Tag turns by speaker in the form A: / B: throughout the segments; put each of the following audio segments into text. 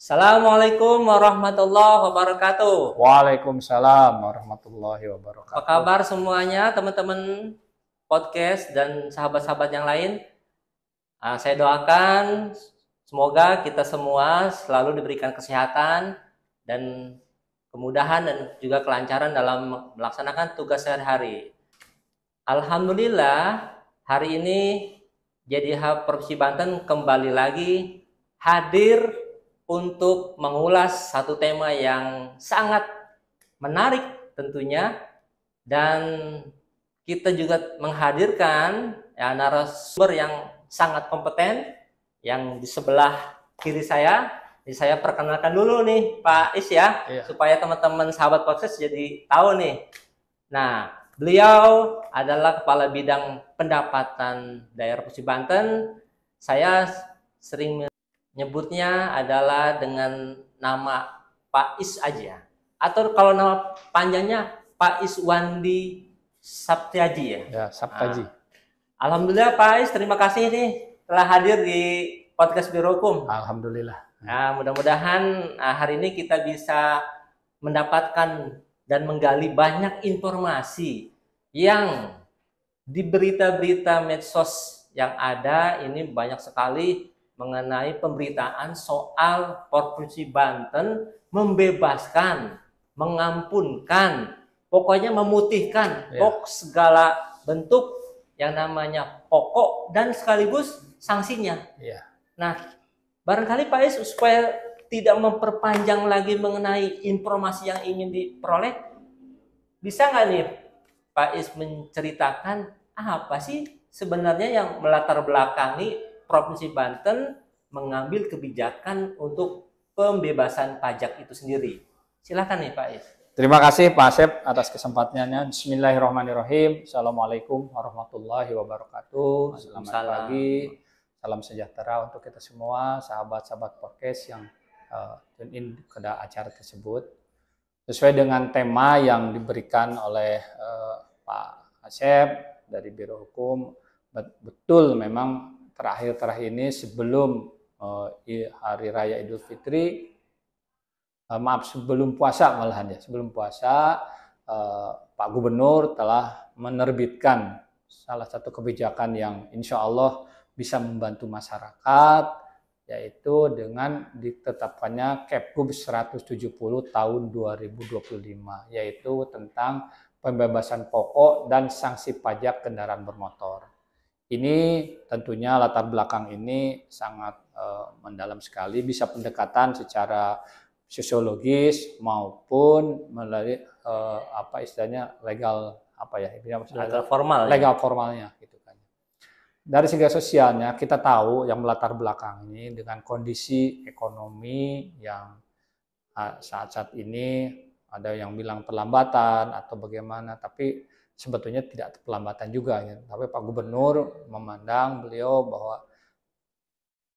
A: Assalamualaikum warahmatullahi wabarakatuh.
B: Waalaikumsalam warahmatullahi
A: Apa
B: wabarakatuh.
A: kabar semuanya, teman-teman podcast dan sahabat-sahabat yang lain? Saya doakan semoga kita semua selalu diberikan kesehatan dan kemudahan dan juga kelancaran dalam melaksanakan tugas sehari-hari. Alhamdulillah, hari ini JDH Provinsi Banten kembali lagi hadir untuk mengulas satu tema yang sangat menarik tentunya, dan kita juga menghadirkan narasumber yang sangat kompeten yang di sebelah kiri saya. Jadi saya perkenalkan dulu nih Pak Is ya, supaya teman-teman sahabat podcast jadi tahu nih. Nah, beliau adalah Kepala Bidang Pendapatan Daerah Provinsi Banten. Saya sering menyebutnya adalah dengan nama Pak Is aja. Atau kalau nama panjangnya Pak Iswandi Saptiaji ya?
B: Ya, Saptaji.
A: Alhamdulillah Pak Is, terima kasih nih telah hadir di podcast Biro Hukum.
B: Alhamdulillah.
A: Nah, mudah-mudahan hari ini kita bisa mendapatkan dan menggali banyak informasi yang di berita-berita medsos yang ada ini banyak sekali mengenai pemberitaan soal Provinsi Banten membebaskan, mengampunkan, pokoknya memutihkan segala bentuk yang namanya pokok dan sekaligus sanksinya. Nah, barangkali Pak Is supaya tidak memperpanjang lagi mengenai informasi yang ingin diperoleh, bisa nggak nih Pak Is menceritakan apa sih sebenarnya yang melatar belakangi Provinsi Banten mengambil kebijakan untuk pembebasan pajak itu sendiri? Silakan nih Pak Is.
B: Terima kasih Pak Asep atas kesempatannya. Bismillahirrahmanirrahim. Assalamualaikum warahmatullahi wabarakatuh. Selamat pagi, salam sejahtera untuk kita semua, sahabat-sahabat podcast yang tune in ke acara tersebut. Sesuai dengan tema yang diberikan oleh Pak Asep dari Biro Hukum, betul memang terakhir ini sebelum Hari Raya Idul Fitri, sebelum puasa malahan ya, sebelum puasa Pak Gubernur telah menerbitkan salah satu kebijakan yang insya Allah bisa membantu masyarakat, yaitu dengan ditetapkannya Kepgub 170 tahun 2025, yaitu tentang pembebasan pokok dan sanksi pajak kendaraan bermotor. Ini tentunya latar belakang ini sangat mendalam sekali, bisa pendekatan secara sosiologis maupun melalui legal formalnya gitu kan. Dari segi sosialnya kita tahu yang melatar belakang ini dengan kondisi ekonomi yang saat ini ada yang bilang perlambatan atau bagaimana, tapi sebetulnya tidak perlambatan juga ya. Tapi Pak Gubernur memandang beliau bahwa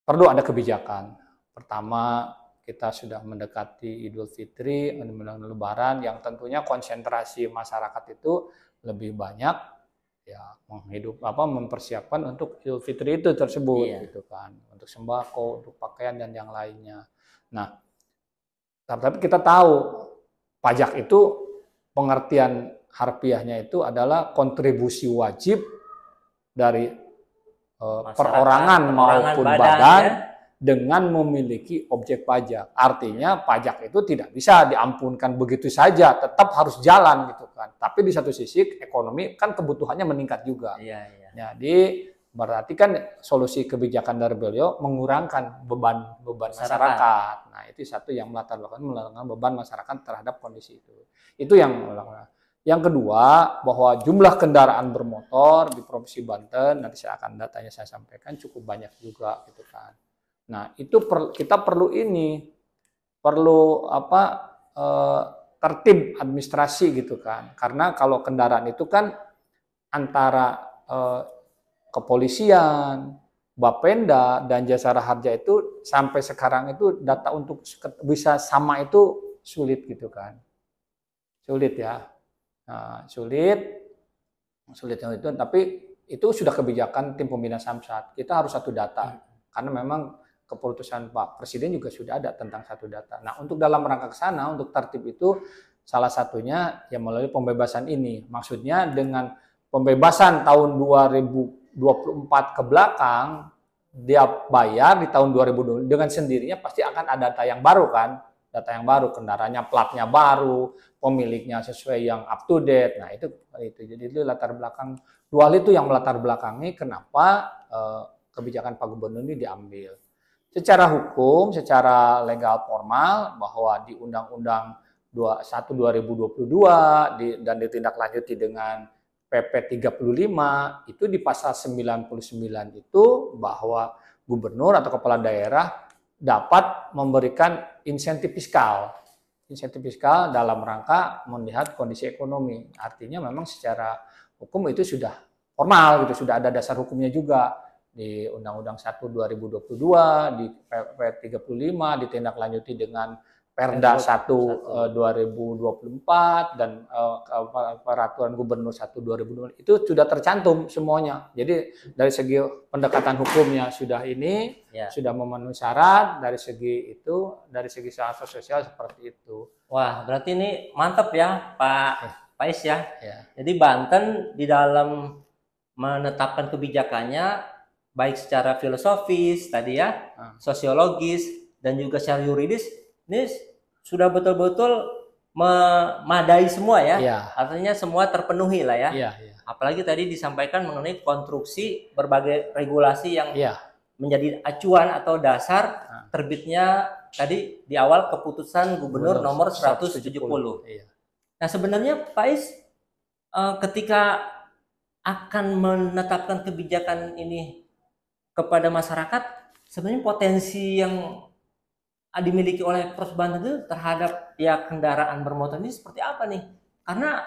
B: perlu ada kebijakan. Pertama, kita sudah mendekati Idul Fitri, menjelang Lebaran yang tentunya konsentrasi masyarakat itu lebih banyak ya mempersiapkan untuk Idul Fitri itu tersebut gitu kan, untuk sembako, untuk pakaian dan yang lainnya. Nah, tapi kita tahu pajak itu pengertian harfiahnya itu adalah kontribusi wajib dari perorangan maupun badan dengan memiliki objek pajak. Artinya pajak itu tidak bisa diampunkan begitu saja, tetap harus jalan gitu kan. Tapi di satu sisi ekonomi kan kebutuhannya meningkat juga. Jadi berarti kan solusi kebijakan dari beliau mengurangkan beban masyarakat. Nah, itu satu yang melatar belakang mengurangkan beban masyarakat terhadap kondisi itu. Itu yang yang kedua, bahwa jumlah kendaraan bermotor di Provinsi Banten, nanti saya akan datanya saya sampaikan, cukup banyak juga gitu kan. Nah, itu kita perlu tertib administrasi gitu kan. Karena kalau kendaraan itu kan antara kepolisian, Bapenda dan Jasara Harja itu sampai sekarang itu data untuk bisa sama itu sulit gitu kan. Sulit ya. Nah, sulit itu, tapi itu sudah kebijakan tim pembina Samsat. Kita harus satu data karena memang keputusan Pak Presiden juga sudah ada tentang satu data. Nah, untuk dalam rangka ke sana, untuk tertib itu salah satunya ya melalui pembebasan ini. Maksudnya dengan pembebasan tahun 2024 ke belakang, dia bayar di tahun 2020 dengan sendirinya pasti akan ada data yang baru kan, data yang baru, kendaraannya, platnya baru, pemiliknya sesuai yang up to date. Nah, itu. Jadi itu latar belakang, dua hal itu yang melatar belakangi kenapa kebijakan Pak Gubernur ini diambil. Secara hukum, secara legal formal, bahwa di Undang-Undang 21 2022 dan ditindaklanjuti dengan PP 35 itu di pasal 99 itu bahwa gubernur atau kepala daerah dapat memberikan insentif fiskal dalam rangka melihat kondisi ekonomi. Artinya memang secara hukum itu sudah formal gitu, sudah ada dasar hukumnya juga di Undang-Undang 1 2022, di PP 35 ditindaklanjuti dengan Perda 1 2024 dan Peraturan Gubernur 1 2020 itu sudah tercantum semuanya. Jadi dari segi pendekatan hukumnya sudah ini sudah memenuhi syarat, dari segi syarat sosial seperti itu.
A: Wah, berarti ini mantap ya Pak Pais ya. Jadi Banten di dalam menetapkan kebijakannya baik secara filosofis tadi ya, sosiologis dan juga secara yuridis ini sudah betul-betul memadai semua ya. Artinya semua terpenuhi lah ya. Apalagi tadi disampaikan mengenai konstruksi berbagai regulasi yang menjadi acuan atau dasar terbitnya tadi di awal keputusan Gubernur nomor 170. Nah, sebenarnya Pak Is ketika akan menetapkan kebijakan ini kepada masyarakat, sebenarnya potensi yang dimiliki oleh Pros Banten itu terhadap ya kendaraan bermotor ini seperti apa nih? Karena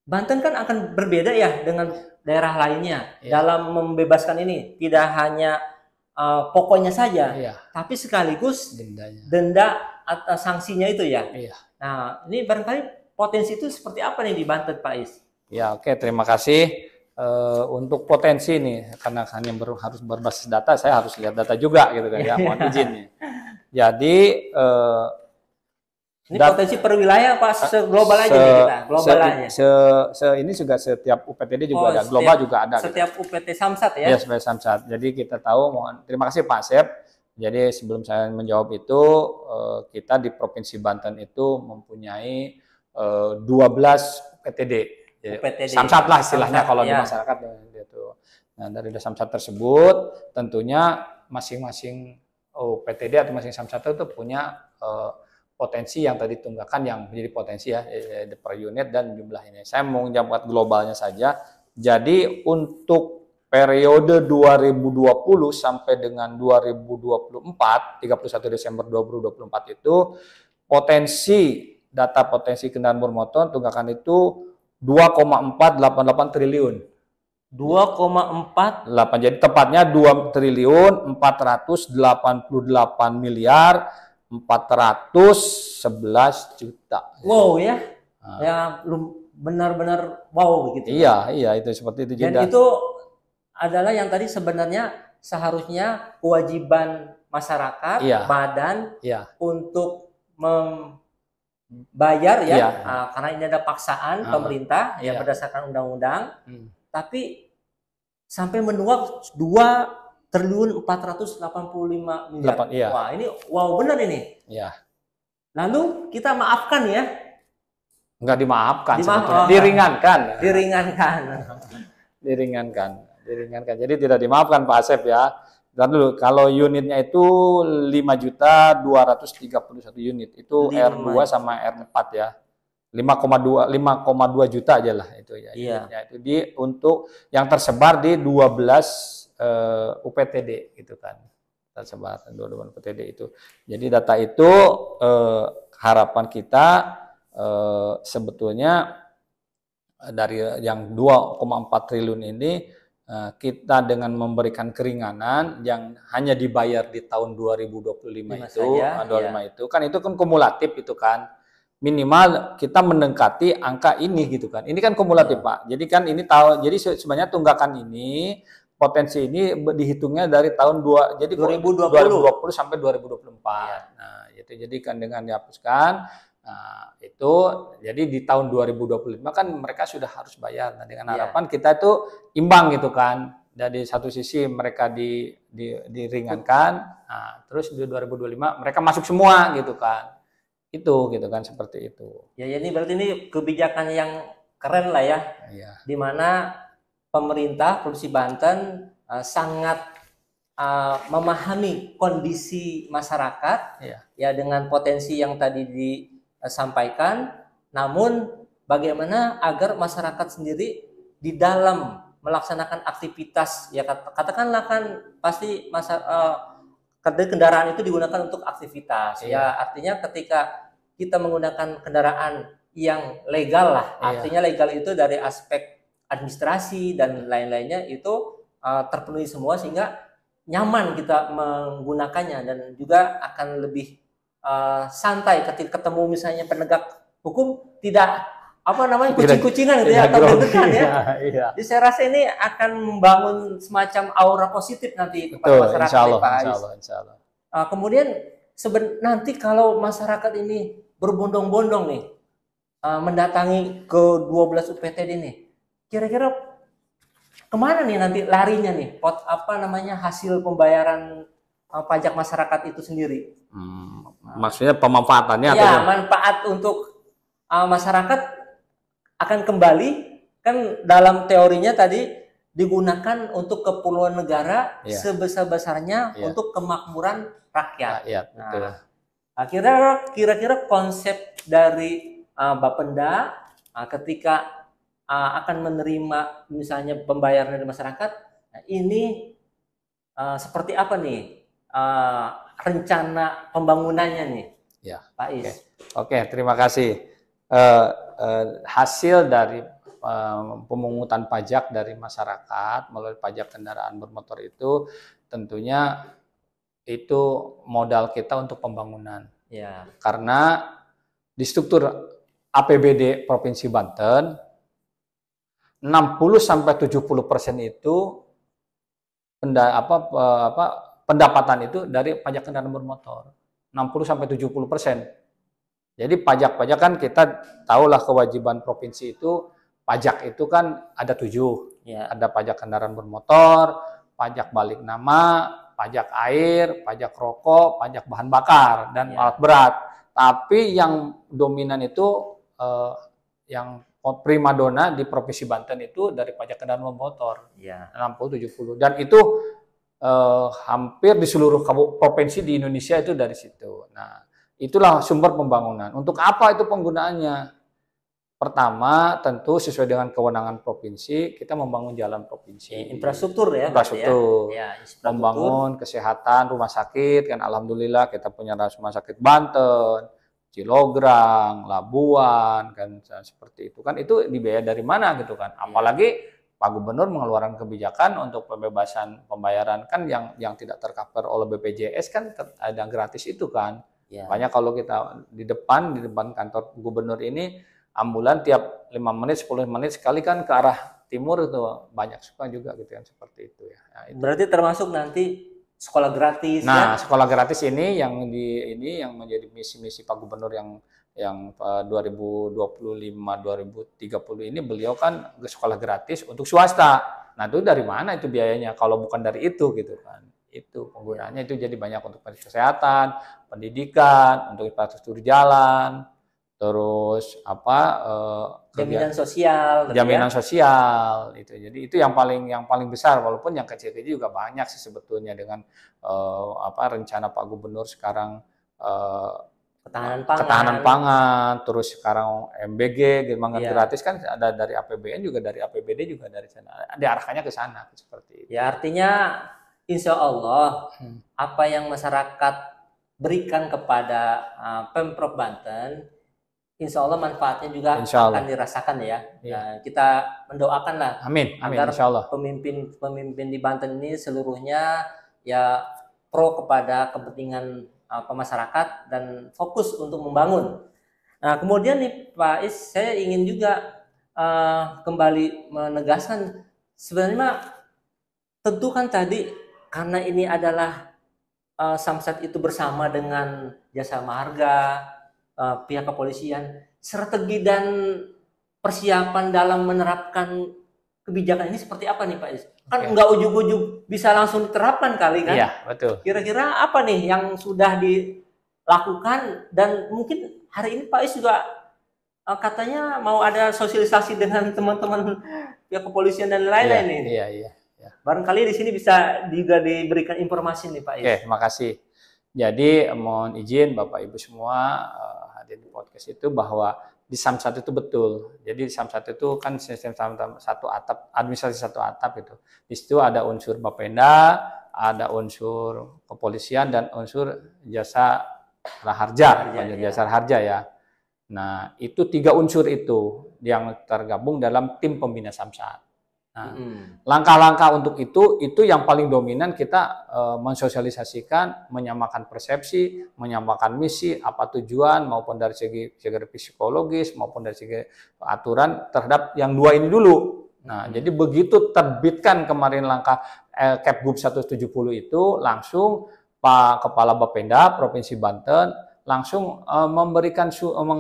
A: Banten kan akan berbeda ya dengan daerah lainnya dalam membebaskan ini. Tidak hanya pokoknya saja, tapi sekaligus denda atau sanksinya itu ya. Nah, ini barangkali potensi itu seperti apa nih di Banten, Pak Is?
B: Ya, oke, terima kasih. Untuk potensi nih, karena hanya harus berbasis data, saya harus lihat data juga gitu kan ya, mohon izin nih. Jadi
A: ini potensi per wilayah Pak, global aja nih kita, global aja.
B: Ini juga setiap UPTD juga ada, global juga ada.
A: Setiap gitu. UPT Samsat ya?
B: Ya, sebagai Samsat. Jadi kita tahu, terima kasih Pak Asep. Jadi sebelum saya menjawab itu, kita di Provinsi Banten itu mempunyai 12 UPTD. Samsat lah istilahnya kalau di masyarakat gitu. Nah, dari Samsat tersebut tentunya masing-masing UPTD atau masing Samsat itu punya potensi yang tadi tunggakan yang menjadi potensi ya per unit dan jumlah ini. Saya mau menjawab globalnya saja. Jadi untuk periode 2020 sampai dengan 2024 31 Desember 2024 itu data potensi kendaraan bermotor tunggakan itu 2,488 triliun.
A: 2,48
B: jadi tepatnya 2 triliun 488 miliar 411 juta.
A: Wow ya. Ya benar-benar wow begitu.
B: Iya, itu seperti itu.
A: Dan itu adalah yang tadi sebenarnya seharusnya kewajiban masyarakat, badan untuk bayar ya, karena ini ada paksaan pemerintah ya berdasarkan undang-undang, tapi sampai menuak 2 triliun 485 miliar. Wah, ini wow benar ini. Lalu kita maafkan ya?
B: Enggak dimaafkan, diringankan. Diringankan. Jadi tidak dimaafkan Pak Asep ya. Dan dulu kalau unitnya itu 5.231 unit itu R2 sama R4 ya 5,2 juta aja lah itu ya. Itu untuk yang tersebar di 12 UPTD gitu kan, tersebar 22 UPTD itu. Jadi data itu harapan kita sebetulnya dari yang 2,4 triliun ini kita dengan memberikan keringanan yang hanya dibayar di tahun 2025 itu kan itu kan kumulatif itu kan minimal kita mendekati angka ini gitu kan. Ini kan kumulatif Pak. Jadi kan ini jadi sebenarnya tunggakan ini potensi ini dihitungnya dari tahun
A: 2020.
B: 2020 sampai 2024.
A: Iya.
B: Nah, itu jadi kan dengan dihapuskan, nah itu jadi di tahun 2025 kan mereka sudah harus bayar. Nah, dengan
A: Iya.
B: harapan kita itu imbang gitu kan. Dari satu sisi mereka diringankan, nah, terus di 2025 mereka masuk semua gitu kan. Itu gitu kan, seperti itu.
A: Ya, ini berarti ini kebijakan yang keren lah ya.
B: Iya.
A: Di mana pemerintah Provinsi Banten sangat memahami kondisi masyarakat,
B: Iya.
A: ya dengan potensi yang tadi disampaikan. Namun bagaimana agar masyarakat sendiri di dalam melaksanakan aktivitas, ya katakanlah kan pasti kendaraan itu digunakan untuk aktivitas.
B: Iya.
A: Ya artinya ketika kita menggunakan kendaraan yang legal lah,
B: Iya.
A: artinya legal itu dari aspek administrasi dan lain-lainnya itu terpenuhi semua sehingga nyaman kita menggunakannya, dan juga akan lebih santai ketika ketemu misalnya penegak hukum, tidak kucing-kucingan gitu ya, atau deg-degan ya.
B: Iya.
A: Jadi saya rasa ini akan membangun semacam aura positif nanti kepada masyarakat.
B: Insya Allah.
A: Kemudian nanti kalau masyarakat ini berbondong-bondong nih mendatangi ke 12 UPTD nih, kira-kira kemana nih nanti larinya nih? Hasil pembayaran pajak masyarakat itu sendiri?
B: Maksudnya pemanfaatannya?
A: Ya, manfaat untuk masyarakat akan kembali, kan dalam teorinya tadi digunakan untuk keperluan negara,
B: ya,
A: sebesar-besarnya
B: ya,
A: untuk kemakmuran rakyat.
B: Betul.
A: Nah, kira-kira konsep dari Bapenda ketika akan menerima misalnya pembayaran dari masyarakat, ini seperti apa nih rencana pembangunannya nih,
B: ya,
A: Pak Is?
B: Oke, terima kasih. Hasil dari pemungutan pajak dari masyarakat melalui pajak kendaraan bermotor itu tentunya itu modal kita untuk pembangunan.
A: Ya.
B: Karena di struktur APBD Provinsi Banten 60-70% itu pendapatan itu dari pajak kendaraan bermotor. 60-70%. Jadi pajak-pajak kan kita tahulah kewajiban provinsi itu, pajak itu kan ada 7.
A: Ya.
B: Ada pajak kendaraan bermotor, pajak balik nama, pajak air, pajak rokok, pajak bahan bakar, dan alat berat. Tapi yang dominan itu yang primadona di Provinsi Banten itu dari pajak kendaraan bermotor. 60-70. Dan itu hampir di seluruh provinsi di Indonesia itu dari situ. Nah, itulah sumber pembangunan. Untuk apa itu penggunaannya? Pertama, tentu sesuai dengan kewenangan provinsi, kita membangun jalan provinsi.
A: Infrastruktur ya.
B: Infrastruktur. Membangun kesehatan, rumah sakit, kan alhamdulillah kita punya rumah sakit Banten, Cilograng, Labuan, kan seperti itu. Kan itu dibiayai dari mana gitu kan? Apalagi Pak Gubernur mengeluarkan kebijakan untuk pembebasan pembayaran kan yang tidak tercover oleh BPJS kan ada gratis itu kan. Makanya kalau kita di depan kantor gubernur ini ambulan tiap 5 menit 10 menit sekali kan ke arah timur itu banyak suka juga gitu kan, seperti itu ya. Nah, itu. Berarti
A: termasuk nanti sekolah gratis.
B: Nah, ya? Sekolah gratis ini yang menjadi misi-misi Pak Gubernur yang 2025-2030 ini, beliau kan sekolah gratis untuk swasta. Nah, itu dari mana itu biayanya kalau bukan dari itu gitu kan. Itu penggunaannya itu jadi banyak untuk kesehatan, pendidikan, untuk infrastruktur jalan, terus jaminan sosial itu. Jadi itu yang paling besar, walaupun yang kecil-kecil juga banyak sih sebetulnya dengan rencana Pak Gubernur sekarang ketahanan pangan, terus sekarang MBG gratis kan ada dari APBN juga, dari APBD juga, dari sana diarahkannya ke sana seperti itu.
A: Ya, artinya insya Allah apa yang masyarakat berikan kepada Pemprov Banten, insya Allah manfaatnya juga akan dirasakan ya. Nah, kita mendoakanlah agar pemimpin di Banten ini seluruhnya ya pro kepada kepentingan masyarakat dan fokus untuk membangun. Nah, kemudian nih Pak Is, saya ingin juga kembali menegaskan sebenarnya tentu kan tadi karena ini adalah Samsat itu bersama dengan Jasa Marga, pihak kepolisian, strategi dan persiapan dalam menerapkan kebijakan ini seperti apa nih Pak Is? Kan nggak ujug-ujug bisa langsung diterapkan kali kan?
B: Iya, betul.
A: Kira-kira apa nih yang sudah dilakukan dan mungkin hari ini Pak Is juga katanya mau ada sosialisasi dengan teman-teman pihak kepolisian dan lain-lain nih.
B: Iya.
A: Barangkali di sini bisa juga diberikan informasi nih Pak Is.
B: Oke, terima kasih. Jadi mohon izin Bapak Ibu semua hadir di podcast itu bahwa di Samsat itu betul. Jadi di Samsat itu kan sistem satu atap, administrasi satu atap itu. Di situ ada unsur Bapenda, ada unsur kepolisian dan unsur jasa harja, jasa harja ya. Nah, itu 3 unsur itu yang tergabung dalam tim pembina Samsat. Nah, langkah-langkah untuk itu yang paling dominan kita mensosialisasikan, menyamakan persepsi, menyamakan misi, apa tujuan maupun dari segi psikologis maupun dari segi aturan terhadap yang 2 ini dulu. Nah, jadi begitu terbitkan kemarin langkah Kepgub 170 itu langsung Pak Kepala Bapenda Provinsi Banten langsung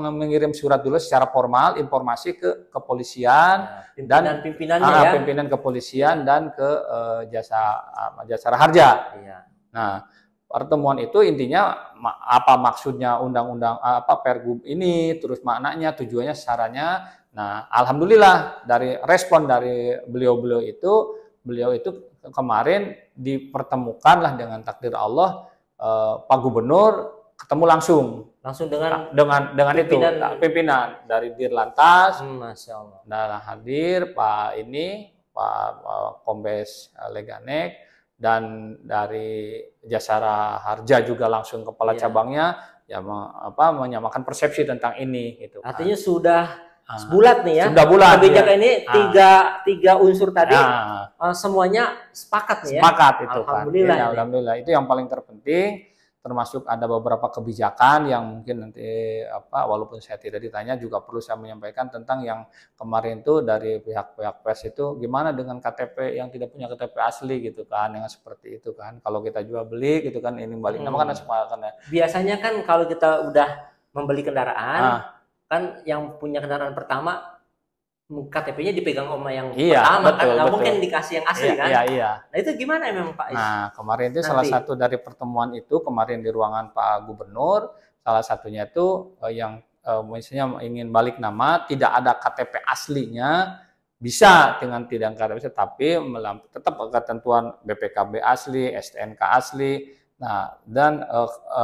B: mengirim surat dulu secara formal informasi ke kepolisian dan pimpinan kepolisian dan ke jasa harja. Nah, pertemuan itu intinya apa maksudnya undang-undang Pergub ini, terus maknanya, tujuannya, sarannya. Nah, alhamdulillah dari respon dari beliau itu kemarin dipertemukanlah dengan takdir Allah Pak Gubernur ketemu langsung dengan pimpinan dari Dirlantas,
A: Masya Allah.
B: dan hadir Pak Kombes Leganek dan dari Jasara Harja juga langsung kepala cabangnya ya menyamakan persepsi tentang ini gitu.
A: Artinya sudah bulat nih ya.
B: Sudah bulat.
A: Kebijakan ini tiga unsur tadi semuanya sepakat nih ya.
B: Sepakat itu
A: Alhamdulillah.
B: Kan. Alhamdulillah itu yang paling terpenting. Termasuk ada beberapa kebijakan yang mungkin nanti walaupun saya tidak ditanya juga perlu saya menyampaikan tentang yang kemarin itu dari pihak pers itu gimana dengan KTP yang tidak punya KTP asli gitu kan, yang seperti itu kan, kalau kita jual beli gitu kan ini balik nama kan semua kan.
A: Biasanya kan kalau kita udah membeli kendaraan kan yang punya kendaraan pertama KTP-nya dipegang sama yang pertama kan, nggak mungkin dikasih yang asli kan?
B: Iya.
A: Nah itu gimana emang Pak Is?
B: Nah kemarin itu salah satu dari pertemuan itu kemarin di ruangan Pak Gubernur, salah satunya itu yang misalnya ingin balik nama tidak ada KTP aslinya bisa dengan tidak KTP tapi tetap ketentuan BPKB asli, STNK asli. Nah, dan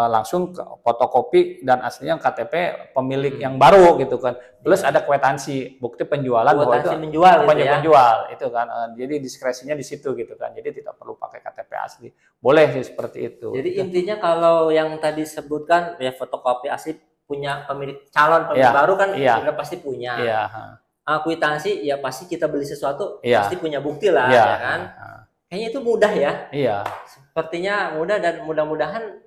B: langsung fotokopi dan aslinya KTP pemilik yang baru gitu kan. Plus ada kwitansi, bukti penjualan bahwa itu penjual itu kan. Jadi diskresinya di situ gitu kan. Jadi tidak perlu pakai KTP asli. Boleh sih seperti itu.
A: Jadi intinya kalau yang tadi sebutkan ya fotokopi asli punya calon pemilik baru kan sudah pasti punya. Kwitansi ya pasti kita beli sesuatu pasti punya bukti lah ya kan. Kayaknya itu mudah ya.
B: Iya.
A: Sepertinya mudah dan mudah-mudahan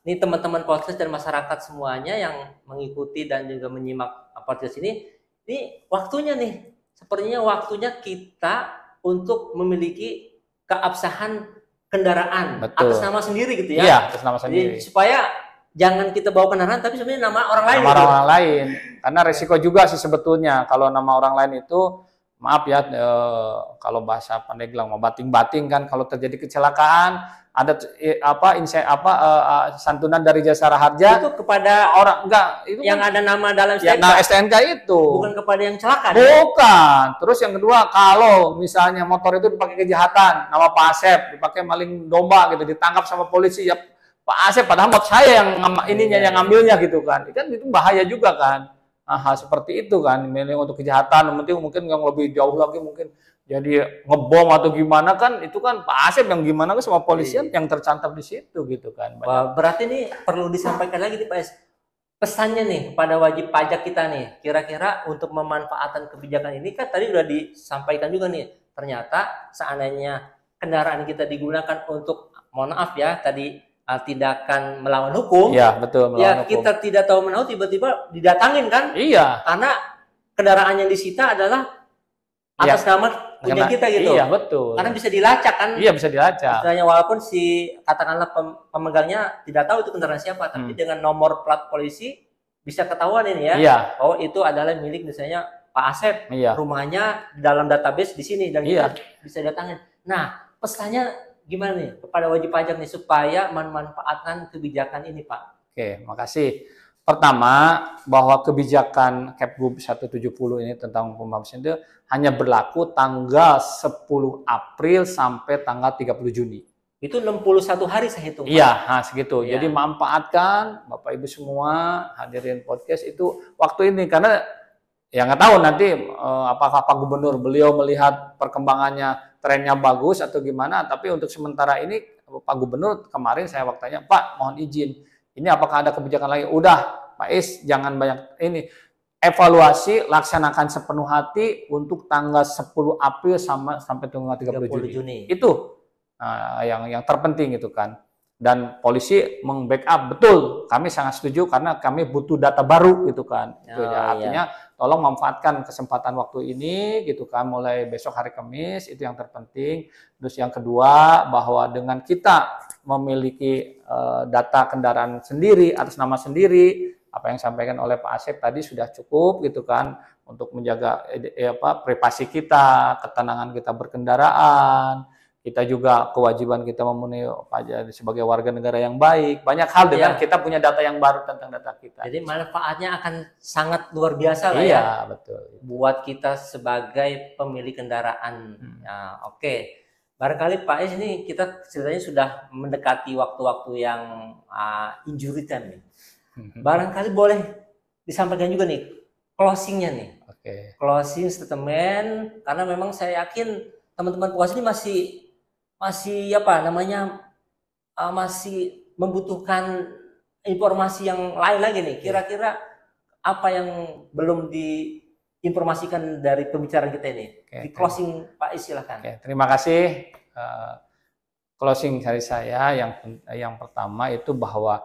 A: nih teman-teman podcast dan masyarakat semuanya yang mengikuti dan juga menyimak podcast ini waktunya nih. Sepertinya waktunya kita untuk memiliki keabsahan kendaraan atas nama sendiri gitu ya.
B: Iya, atas nama sendiri.
A: Jadi, supaya jangan kita bawa kendaraan tapi sebenarnya nama orang lain.
B: Nama orang lain. Karena resiko juga sih sebetulnya kalau nama orang lain itu maaf ya, kalau bahasa Pandeglang mau bating-bating kan kalau terjadi kecelakaan ada santunan dari Jasara Harja
A: itu kepada
B: orang itu
A: yang
B: kan,
A: ada nama dalam STNK.
B: Nah, STNK itu
A: bukan kepada yang celaka.
B: Bukan. Terus yang kedua kalau misalnya motor itu dipakai kejahatan, nama Pak Asep dipakai maling domba gitu ditangkap sama polisi ya Pak Asep padahal saya yang yang ngambilnya gitu kan. Kan itu bahaya juga kan. Hal seperti itu kan, memang untuk kejahatan, mungkin yang lebih jauh lagi mungkin jadi ngebom atau gimana kan, itu kan Pak Asep yang gimana kan sama polisian yang tercantum di situ gitu kan.
A: Berarti ini perlu disampaikan lagi nih Pak Is, pesannya nih pada wajib pajak kita nih, kira-kira untuk memanfaatkan kebijakan ini kan tadi udah disampaikan juga nih, ternyata seandainya kendaraan kita digunakan untuk, mohon maaf ya, tadi tindakan melawan hukum.
B: Iya, betul,
A: melawan hukum. Kita tidak tahu menahu tiba-tiba didatangin kan?
B: Iya.
A: Karena kendaraan yang disita adalah atas nama punya kita gitu.
B: Iya, betul.
A: Karena bisa dilacak kan.
B: Iya, bisa dilacak.
A: Misalnya walaupun si katakanlah pemegangnya tidak tahu itu kendaraan siapa, tapi dengan nomor plat polisi bisa ketahuan ini ya.
B: Iya.
A: Oh, itu adalah milik misalnya Pak Asep.
B: Iya.
A: Rumahnya dalam database di sini dan kita bisa datangin. Nah, pesannya gimana nih kepada wajib pajak nih supaya memanfaatkan kebijakan ini, Pak?
B: Oke, makasih. Pertama, bahwa kebijakan Kepgub 170 ini tentang pembahasan itu hanya berlaku tanggal 10 April sampai tanggal 30 Juni.
A: Itu 61 hari saya hitung.
B: Iya, nah segitu. Ya. Jadi manfaatkan Bapak Ibu semua hadirin podcast itu waktu ini, karena ya nggak tahu nanti apakah Pak Gubernur beliau melihat perkembangannya trennya bagus atau gimana, tapi untuk sementara ini Pak Gubernur kemarin saya waktunya, Pak mohon izin, ini apakah ada kebijakan lagi? Udah, Pak Is, jangan banyak ini. Evaluasi, laksanakan sepenuh hati untuk tanggal 10 April sampai tanggal 30 Juni. Itu yang terpenting itu kan. Dan polisi meng-backup, betul, kami sangat setuju karena kami butuh data baru gitu kan. Artinya tolong manfaatkan kesempatan waktu ini gitu kan, mulai besok hari Kamis, itu yang terpenting. Terus yang kedua, bahwa dengan kita memiliki data kendaraan sendiri atas nama sendiri, apa yang disampaikan oleh Pak Asep tadi sudah cukup gitu kan untuk menjaga privasi kita, ketenangan kita berkendaraan. Kita juga kewajiban kita memenuhi pajak sebagai warga negara yang baik. Banyak hal dengan kita punya data yang baru tentang data kita.
A: Jadi manfaatnya akan sangat luar biasa lah ya.
B: Iya, betul.
A: Buat kita sebagai pemilik kendaraan. Nah, oke. Barangkali Pak Is ini kita ceritanya sudah mendekati waktu-waktu yang injury time nih. Barangkali boleh disampaikan juga nih closingnya nih.
B: Oke.
A: Closing statement, karena memang saya yakin teman-teman puas ini masih apa namanya masih membutuhkan informasi yang lain lagi nih. Kira-kira apa yang belum diinformasikan dari pembicaraan kita ini? Di closing Pak Is, silahkan.
B: Terima kasih. Closing dari saya yang pertama itu bahwa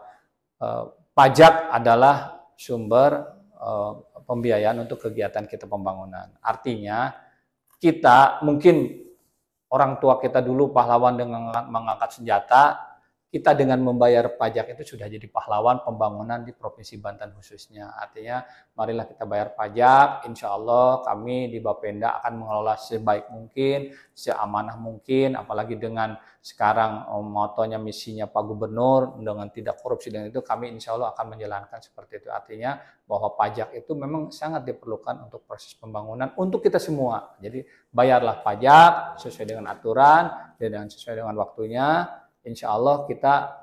B: pajak adalah sumber pembiayaan untuk kegiatan kita pembangunan. Artinya kita mungkin orang tua kita dulu pahlawan dengan mengangkat senjata, kita dengan membayar pajak itu sudah jadi pahlawan pembangunan di Provinsi Banten khususnya. Artinya marilah kita bayar pajak, insya Allah kami di Bapenda akan mengelola sebaik mungkin, seamanah mungkin, apalagi dengan sekarang motonya misinya Pak Gubernur, dengan tidak korupsi, dengan itu kami insya Allah akan menjalankan seperti itu. Artinya bahwa pajak itu memang sangat diperlukan untuk proses pembangunan untuk kita semua. Jadi bayarlah pajak sesuai dengan aturan dan sesuai dengan waktunya. Insya Allah kita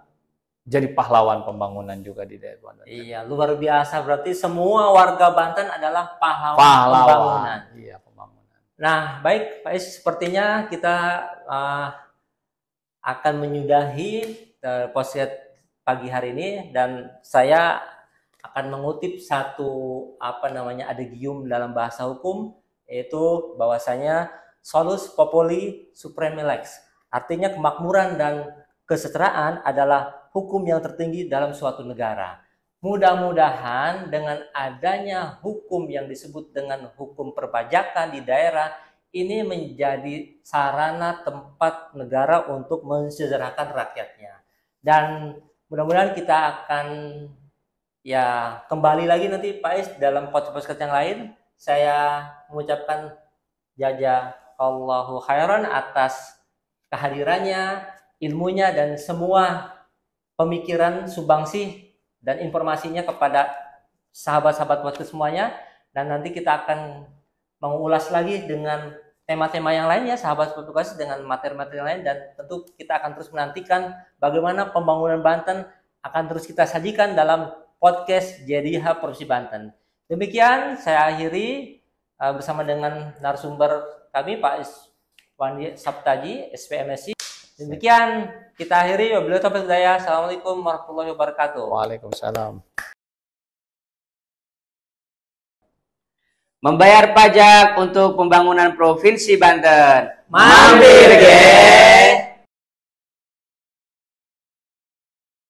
B: jadi pahlawan pembangunan juga di daerah Banten.
A: Iya, luar biasa. Berarti semua warga Banten adalah pahlawan pembangunan.
B: Iya, pembangunan.
A: Nah, baik Pak Is, sepertinya kita akan menyudahi podcast pagi hari ini, dan saya akan mengutip satu adagium dalam bahasa hukum, yaitu bahwasanya solus populi supreme lex. Artinya kemakmuran dan kesejahteraan adalah hukum yang tertinggi dalam suatu negara. Mudah-mudahan dengan adanya hukum yang disebut dengan hukum perpajakan di daerah ini menjadi sarana tempat negara untuk mensejahterakan rakyatnya. Dan mudah-mudahan kita akan kembali lagi nanti Pak Is dalam podcast yang lain. Saya mengucapkan jazakallahu khairan atas kehadirannya, ilmunya, dan semua pemikiran, sumbangsi, dan informasinya kepada sahabat-sahabat podcast semuanya. Dan nanti kita akan mengulas lagi dengan tema-tema yang lain ya, sahabat podcast, dengan materi-materi lain. Dan tentu kita akan terus menantikan bagaimana pembangunan Banten akan terus kita sajikan dalam podcast JDH Provinsi Banten. Demikian saya akhiri bersama dengan narasumber kami Pak Iswandi Saptaji, SPMSI. Demikian kita akhiri. Wabillahi taufiq wal hidayah. Assalamualaikum warahmatullahi wabarakatuh.
B: Waalaikumsalam.
C: Membayar pajak untuk pembangunan Provinsi Banten.
A: Mampir, geng!